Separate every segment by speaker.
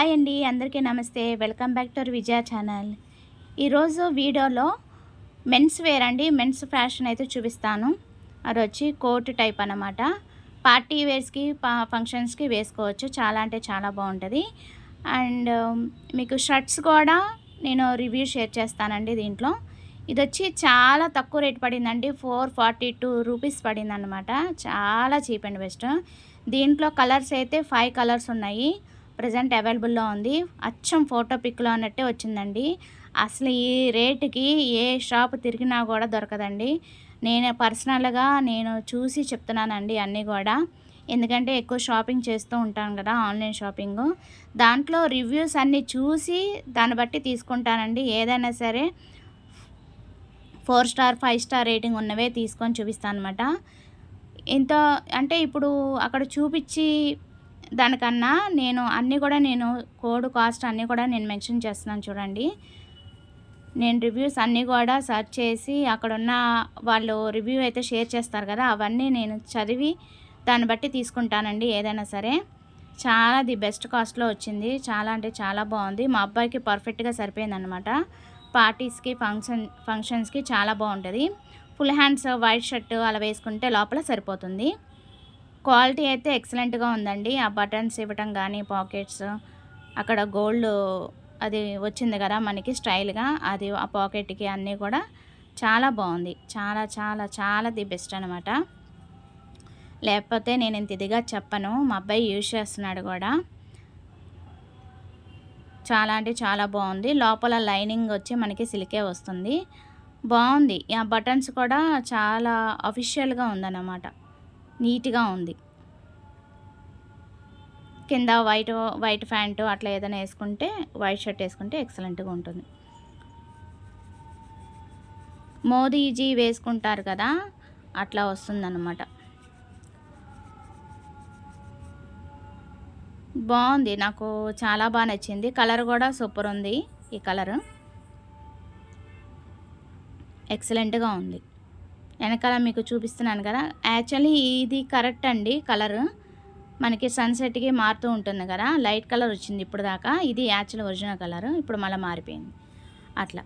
Speaker 1: Hi అండి, అందరికీ నమస్తే. Welcome back to our Vijaya channel. ఈరోజు వీడియోలో మెన్స్ వేర్ అండి, మెన్స్ ఫ్యాషన్ అయితే చూపిస్తాను. అది వచ్చి కోట్ టైప్ అన్నమాట. పార్టీ వేర్స్కి ఫంక్షన్స్కి వేసుకోవచ్చు. చాలా అంటే చాలా బాగుంటుంది. అండ్ మీకు షర్ట్స్ కూడా నేను రివ్యూ షేర్ చేస్తానండి. దీంట్లో ఇది వచ్చి చాలా తక్కువ రేట్ పడిందండి. 442 రూపీస్ పడింది అనమాట. చాలా చీప్ అండ్ బెస్ట్. దీంట్లో కలర్స్ అయితే 5 కలర్స్ ఉన్నాయి. ప్రజెంట్ అవైలబుల్లో ఉంది. అచ్చం ఫోటో పిక్లో అన్నట్టే వచ్చిందండి. అసలు ఈ రేటుకి ఏ షాప్ తిరిగినా కూడా దొరకదండి. నేను పర్సనల్గా చూసి చెప్తున్నానండి అన్నీ కూడా. ఎందుకంటే ఎక్కువ షాపింగ్ చేస్తూ ఉంటాను కదా, ఆన్లైన్ షాపింగ్. దాంట్లో రివ్యూస్ అన్నీ చూసి దాన్ని బట్టి తీసుకుంటానండి. ఏదైనా సరే 4 స్టార్ 5 స్టార్ రేటింగ్ ఉన్నవే తీసుకొని చూపిస్తాను అనమాట. ఇంత అంటే ఇప్పుడు అక్కడ చూపించి దానికన్నా అన్నీ కూడా కోడ్ కాస్ట్ అన్నీ కూడా మెన్షన్ చేస్తున్నాను చూడండి. నేను రివ్యూస్ అన్నీ కూడా సెర్చ్ చేసి అక్కడున్న వాళ్ళు రివ్యూ అయితే షేర్ చేస్తారు కదా, అవన్నీ నేను చదివి దాన్ని బట్టి తీసుకుంటానండి ఏదైనా సరే. చాలా ది బెస్ట్ కాస్ట్లో వచ్చింది. చాలా అంటే చాలా బాగుంది. మా అబ్బాయికి పర్ఫెక్ట్గా సరిపోయింది అనమాట. పార్టీస్కి ఫంక్షన్స్కి చాలా బాగుంటుంది. ఫుల్ హ్యాండ్స్ వైట్ షర్ట్ అలా వేసుకుంటే లోపల సరిపోతుంది. క్వాలిటీ అయితే ఎక్సలెంట్గా ఉందండి. ఆ బటన్స్ ఇవ్వటం కానీ, పాకెట్స్ అక్కడ గోల్డ్ అది వచ్చింది కదా మనకి స్టైల్గా, అది ఆ పాకెట్కి అన్నీ కూడా చాలా బాగుంది. చాలా చాలా చాలా ది బెస్ట్ అనమాట. లేకపోతే నేను ఇంత ఇదిగా చెప్పను. మా అబ్బాయి యూజ్ చేస్తున్నాడు కూడా. చాలా అంటే చాలా బాగుంది. లోపల లైనింగ్ వచ్చి మనకి సిల్కే వస్తుంది. బాగుంది. ఆ బటన్స్ కూడా చాలా అఫీషియల్గా ఉందన్నమాట. నీట్గా ఉంది. కింద వైట్ ప్యాంటు అట్లా ఏదైనా వేసుకుంటే, వైట్ షర్ట్ వేసుకుంటే ఎక్సలెంట్గా ఉంటుంది. మోదీజీ వేసుకుంటారు కదా, అట్లా వస్తుందన్నమాట. బాగుంది. నాకు చాలా బాగా నచ్చింది. కలర్ కూడా సూపర్ ఉంది. ఈ కలర్ ఎక్సలెంట్గా ఉంది. వెనకాల మీకు చూపిస్తున్నాను కదా, యాక్చువల్లీ ఇది కరెక్ట్ అండి. కలర్ మనకి సన్సెట్కి మారుతూ ఉంటుంది కదా, లైట్ కలర్ వచ్చింది ఇప్పుడు దాకా. ఇది యాక్చువల్ ఒరిజినల్ కలర్, ఇప్పుడు మళ్ళీ మారిపోయింది. అట్లా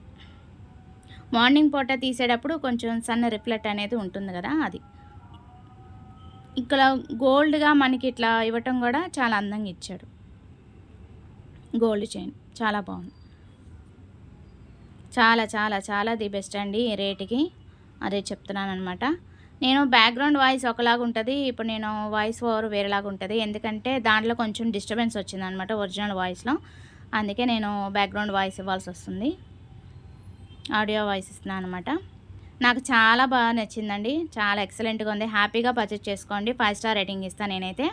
Speaker 1: మార్నింగ్ పూట తీసేటప్పుడు కొంచెం సన్న రిఫ్లెక్ట్ అనేది ఉంటుంది కదా, అది. ఇక్కడ గోల్డ్గా మనకి ఇట్లా ఇవ్వటం కూడా చాలా అందంగా ఇచ్చాడు. గోల్డ్ చైన్ చాలా బాగుంది. చాలా చాలా చాలా ది బెస్ట్ అండి ఈ రేటుకి. అదే చెప్తున్నాను అనమాట. బ్యాక్గ్రౌండ్ వాయిస్ ఒకలాగా ఉంటుంది, ఇప్పుడు వాయిస్ ఓవర్ వేరేలాగా ఉంటుంది. ఎందుకంటే దాంట్లో కొంచెం డిస్టర్బెన్స్ వచ్చిందనమాట ఒరిజినల్ వాయిస్లో. అందుకే బ్యాక్గ్రౌండ్ వాయిస్ ఇవ్వాల్సి వస్తుంది. ఆడియో వాయిస్ ఇస్తున్నాను అనమాట. నాకు చాలా బాగా నచ్చిందండి. చాలా ఎక్సలెంట్గా ఉంది. హ్యాపీగా పర్చేస్ చేసుకోండి. 5 స్టార్ రేటింగ్ ఇస్తాను నేనైతే.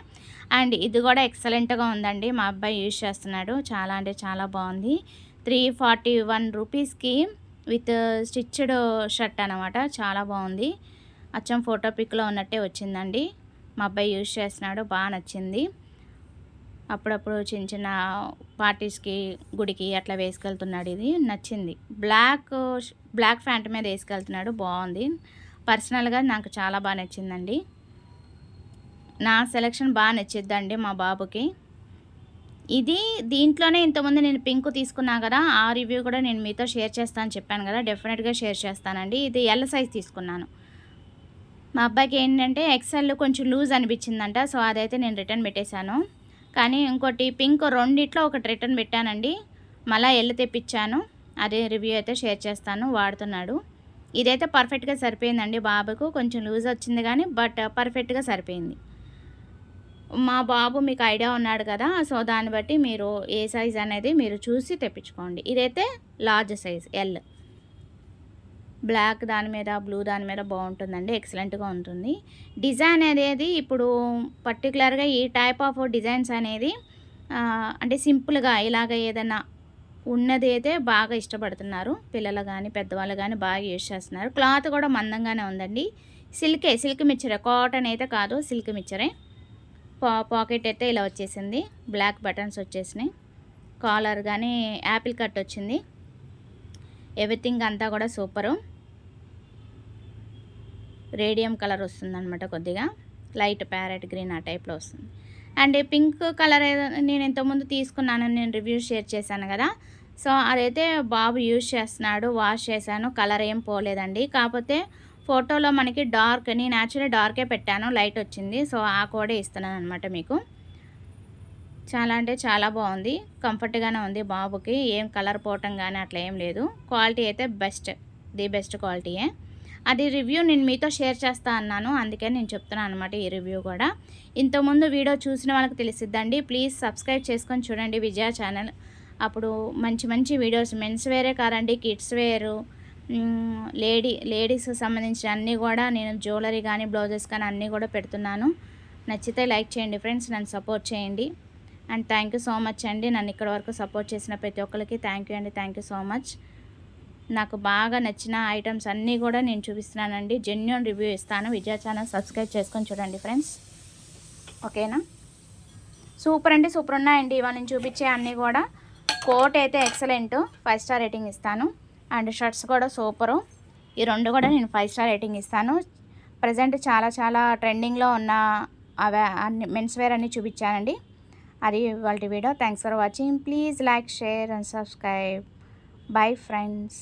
Speaker 1: అండ్ ఇది కూడా ఎక్సలెంట్గా ఉందండి. మా అబ్బాయి యూజ్ చేస్తున్నాడు. చాలా అంటే చాలా బాగుంది. 341 రూపీస్కి విత్ స్టిచ్డ్ షర్ట్ అనమాట. చాలా బాగుంది. అచ్చం ఫోటో పిక్లో ఉన్నట్టే వచ్చిందండి. మా అబ్బాయి యూజ్ చేస్తున్నాడు. బాగా నచ్చింది. అప్పుడప్పుడు చిన్న చిన్న పార్టీస్కి, గుడికి అట్లా వేసుకెళ్తున్నాడు. ఇది నచ్చింది. బ్లాక్ ప్యాంట్ మీద వేసుకెళ్తున్నాడు. బాగుంది. పర్సనల్గా నాకు చాలా బాగా నచ్చిందండి. నా సెలెక్షన్ బాగా నచ్చిద్దండి మా బాబుకి. ఇది దీంట్లోనే ఇంతకుముందు నేను పింక్ తీసుకున్నా కదా, ఆ రివ్యూ కూడా నేను మీతో షేర్ చేస్తాను చెప్పాను కదా, డెఫినెట్గా షేర్ చేస్తానండి. ఇది ఎల్ సైజ్ తీసుకున్నాను. మా అబ్బాయికి ఏంటంటే ఎక్సెల్ కొంచెం లూజ్ అనిపించిందంట, సో అదైతే నేను రిటర్న్ పెట్టేశాను. కానీ ఇంకోటి పింక్ రెండిట్లో ఒకటి రిటర్న్ పెట్టానండి. మళ్ళీ ఎల్ తెప్పించాను. అదే రివ్యూ అయితే షేర్ చేస్తాను. వాడుతున్నాడు. ఇదైతే పర్ఫెక్ట్గా సరిపోయిందండి బాబుకు. కొంచెం లూజ్ వచ్చింది కానీ బట్ పర్ఫెక్ట్గా సరిపోయింది. మా బాబు మీకు ఐడియా ఉన్నాడు కదా, సో దాన్ని బట్టి మీరు ఏ సైజ్ అనేది మీరు చూసి తెప్పించుకోండి. ఇదైతే లార్జ్ సైజ్ ఎల్. బ్లాక్ దాని మీద, బ్లూ దాని మీద బాగుంటుందండి. ఎక్సలెంట్గా ఉంటుంది. డిజైన్ అనేది ఇప్పుడు పర్టికులర్గా ఈ టైప్ ఆఫ్ డిజైన్స్ అనేది అంటే సింపుల్గా ఇలాగ ఏదైనా ఉన్నది అయితే బాగా ఇష్టపడుతున్నారు. పిల్లలు కానీ పెద్దవాళ్ళు కానీ బాగా యూజ్ చేస్తున్నారు. క్లాత్ కూడా మందంగానే ఉందండి. సిల్క్ మిక్చరే, కాటన్ అయితే కాదు, సిల్క్ మిక్చరే. పాకెట్ అయితే ఇలా వచ్చేసింది. బ్లాక్ బటన్స్ వచ్చేసినాయి. కాలర్ కానీ యాపిల్ కట్ వచ్చింది. ఎవ్రీథింగ్ అంతా కూడా సూపరు. రేడియం కలర్ వస్తుంది అనమాట. కొద్దిగా లైట్ ప్యారెట్ గ్రీన్ ఆ టైప్లో వస్తుంది. అండ్ పింక్ కలర్ నేను ఇంతకుముందు తీసుకున్నాను, నేను రివ్యూ షేర్ చేశాను కదా. సో అదైతే బాబు యూజ్ చేస్తున్నాడు, వాష్ చేశాను, కలర్ ఏం పోలేదండి. కాకపోతే ఫోటోలో మనకి డార్క్, నేను యాక్చువల్లీ డార్కే పెట్టాను, లైట్ వచ్చింది. సో ఆ కోడే ఇస్తున్నాను అనమాట మీకు. చాలా అంటే చాలా బాగుంది, కంఫర్ట్గానే ఉంది బాబుకి, ఏం కలర్ పోవటం కానీ అట్లా ఏం లేదు. క్వాలిటీ అయితే ది బెస్ట్ క్వాలిటీయే. అది రివ్యూ నేను మీతో షేర్ చేస్తా అన్నాను, అందుకే నేను చెప్తున్నాను అనమాట ఈ రివ్యూ కూడా. ఇంతకుముందు వీడియో చూసిన వాళ్ళకి తెలిసిద్దండి. ప్లీజ్ సబ్స్క్రైబ్ చేసుకొని చూడండి విజయ ఛానల్. అప్పుడు మంచి మంచి వీడియోస్, మెన్స్ వేరే కాదండి, కిడ్స్ వేరు, లేడీస్కి సంబంధించిన అన్నీ కూడా నేను జ్యువెలరీ కానీ బ్లౌజెస్ కానీ అన్నీ కూడా పెడుతున్నాను. నచ్చితే లైక్ చేయండి ఫ్రెండ్స్, నన్ను సపోర్ట్ చేయండి. And thank you so much అండి, నన్ను ఇక్కడ వరకు సపోర్ట్ చేసిన ప్రతి ఒక్కరికి థ్యాంక్ యూ అండి, థ్యాంక్ యూ సో మచ్. నాకు బాగా నచ్చిన ఐటమ్స్ అన్నీ కూడా నేను చూపిస్తున్నానండి, జెన్యూన్ రివ్యూ ఇస్తాను. విజయ ఛానల్ సబ్స్క్రైబ్ చేసుకొని చూడండి ఫ్రెండ్స్, ఓకేనా. సూపర్ అండి, సూపర్ ఉన్నాయండి ఇవాళ నేను చూపించే అన్నీ కూడా. కోట్ అయితే ఎక్సలెంట్, 5 స్టార్ రేటింగ్ ఇస్తాను. అండ్ షర్ట్స్ కూడా సూపరు, ఈ రెండు కూడా నేను 5 స్టార్ రేటింగ్ ఇస్తాను. ప్రజెంట్ చాలా చాలా ట్రెండింగ్లో ఉన్న అన్ని మెన్స్ వేర్ అన్నీ చూపించానండి. అది వాళ్ళ video. Thanks for watching. Please like, share and subscribe. Bye friends.